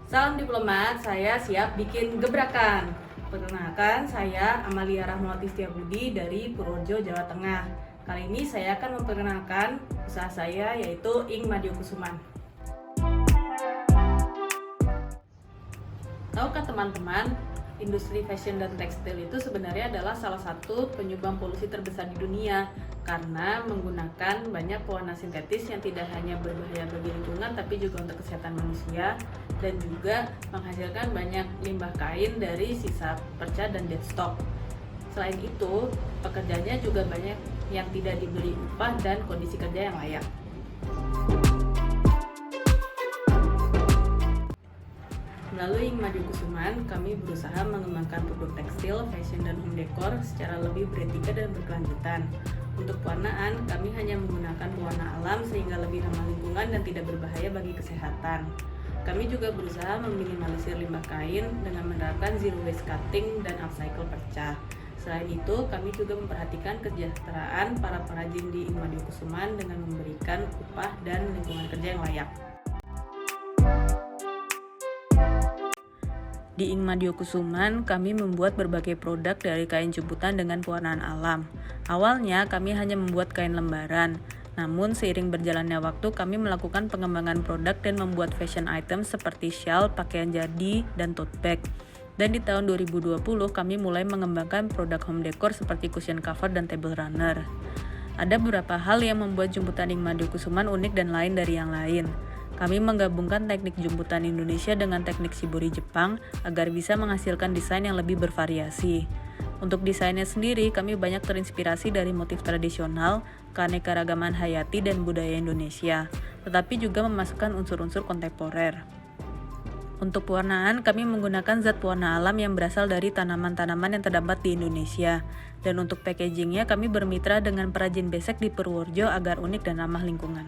Salam diplomat, saya siap bikin gebrakan. Perkenalkan, saya Amalia Rahmawati Setiabudi dari Purworejo, Jawa Tengah. Kali ini saya akan memperkenalkan usaha saya, yaitu Ing Madyokusuman. Tahukah teman-teman, industri fashion dan tekstil itu sebenarnya adalah salah satu penyumbang polusi terbesar di dunia karena menggunakan banyak pewarna sintetis yang tidak hanya berbahaya bagi lingkungan tapi juga untuk kesehatan manusia, dan juga menghasilkan banyak limbah kain dari sisa perca dan deadstock. Selain itu, pekerjanya juga banyak yang tidak diberi upah dan kondisi kerja yang layak. Melalui Ing Madyokusuman, kami berusaha mengembangkan produk tekstil, fashion, dan home decor secara lebih beretika dan berkelanjutan. Untuk pewarnaan, kami hanya menggunakan pewarna alam sehingga lebih ramah lingkungan dan tidak berbahaya bagi kesehatan. Kami juga berusaha meminimalisir limbah kain dengan menerapkan zero waste cutting dan upcycle perca. Selain itu, kami juga memperhatikan kesejahteraan para perajin di Ing Madyokusuman dengan memberikan upah dan lingkungan kerja yang layak. Di Ing Madyokusuman, kami membuat berbagai produk dari kain jemputan dengan pewarnaan alam. Awalnya, kami hanya membuat kain lembaran. Namun, seiring berjalannya waktu, kami melakukan pengembangan produk dan membuat fashion item seperti shawl, pakaian jadi, dan tote bag. Dan di tahun 2020, kami mulai mengembangkan produk home decor seperti cushion cover dan table runner. Ada beberapa hal yang membuat jemputan Ing Madyokusuman unik dan lain dari yang lain. Kami menggabungkan teknik jemputan Indonesia dengan teknik shibori Jepang agar bisa menghasilkan desain yang lebih bervariasi. Untuk desainnya sendiri, kami banyak terinspirasi dari motif tradisional, keanekaragaman hayati dan budaya Indonesia, tetapi juga memasukkan unsur-unsur kontemporer. Untuk pewarnaan, kami menggunakan zat pewarna alam yang berasal dari tanaman-tanaman yang terdapat di Indonesia. Dan untuk packagingnya, kami bermitra dengan perajin besek di Purworejo agar unik dan ramah lingkungan.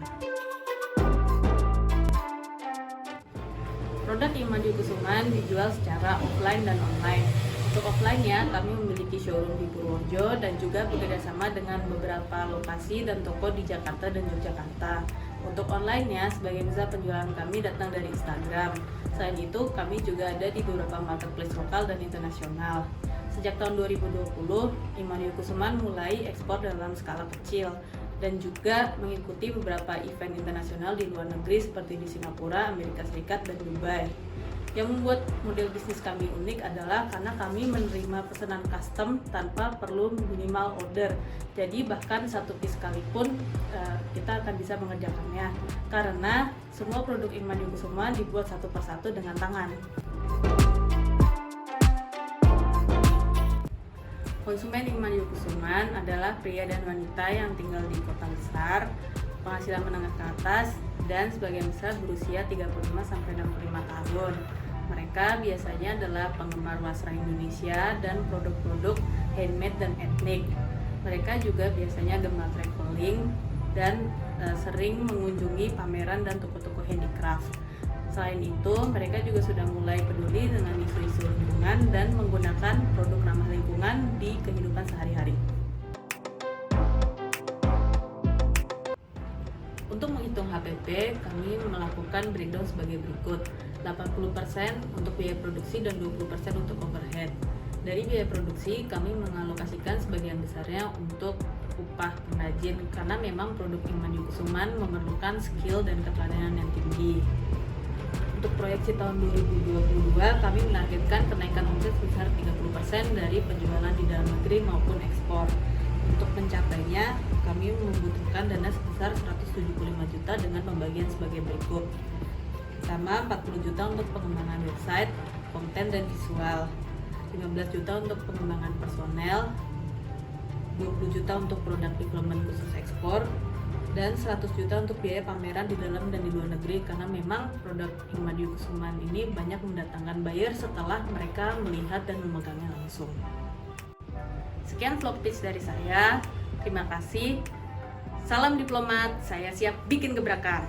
Produk Ing Madyokusuman dijual secara offline dan online. Untuk offline-nya, kami memiliki showroom di Purworejo dan juga bekerjasama dengan beberapa lokasi dan toko di Jakarta dan Yogyakarta. Untuk online-nya, sebagian besar penjualan kami datang dari Instagram. Selain itu, kami juga ada di beberapa marketplace lokal dan internasional. Sejak tahun 2020, Ing Madyokusuman mulai ekspor dalam skala kecil dan juga mengikuti beberapa event internasional di luar negeri seperti di Singapura, Amerika Serikat, dan Dubai. Yang membuat model bisnis kami unik adalah karena kami menerima pesanan custom tanpa perlu minimal order. Jadi bahkan satu piece sekalipun kita akan bisa mengerjakannya karena semua produk Ing Madyokusuman dibuat satu persatu dengan tangan. Konsumen Ing Madyokusuman adalah pria dan wanita yang tinggal di kota besar, penghasilan menengah ke atas, dan sebagian besar berusia 35-65 tahun. Mereka biasanya adalah penggemar wasra Indonesia dan produk-produk handmade dan etnik. Mereka juga biasanya gemar traveling dan sering mengunjungi pameran dan toko-toko handicraft. Selain itu, mereka juga sudah mulai peduli dengan isu-isu lingkungan dan menggunakan produk ramah lingkungan di kehidupan sehari-hari. Untuk menghitung HPP, kami melakukan breakdown sebagai berikut. 80% untuk biaya produksi dan 20% untuk overhead. Dari biaya produksi, kami mengalokasikan sebagian besarnya untuk upah pengrajin karena memang produk Ing Madyokusuman memerlukan skill dan keteladanan yang tinggi. Untuk proyeksi tahun 2022, kami menargetkan kenaikan omset sebesar 30% dari penjualan di dalam negeri maupun ekspor. Untuk mencapainya, kami membutuhkan dana sebesar 175 juta dengan pembagian sebagai berikut. Pertama, 40 juta untuk pengembangan website, konten dan visual, 15 juta untuk pengembangan personel, 20 juta untuk produk development khusus ekspor, dan 100 juta untuk biaya pameran di dalam dan di luar negeri karena memang produk Ing Madyokusuman ini banyak mendatangkan buyer setelah mereka melihat dan memegangnya langsung. Sekian vlog tips dari saya. Terima kasih. Salam diplomat, saya siap bikin gebrakan.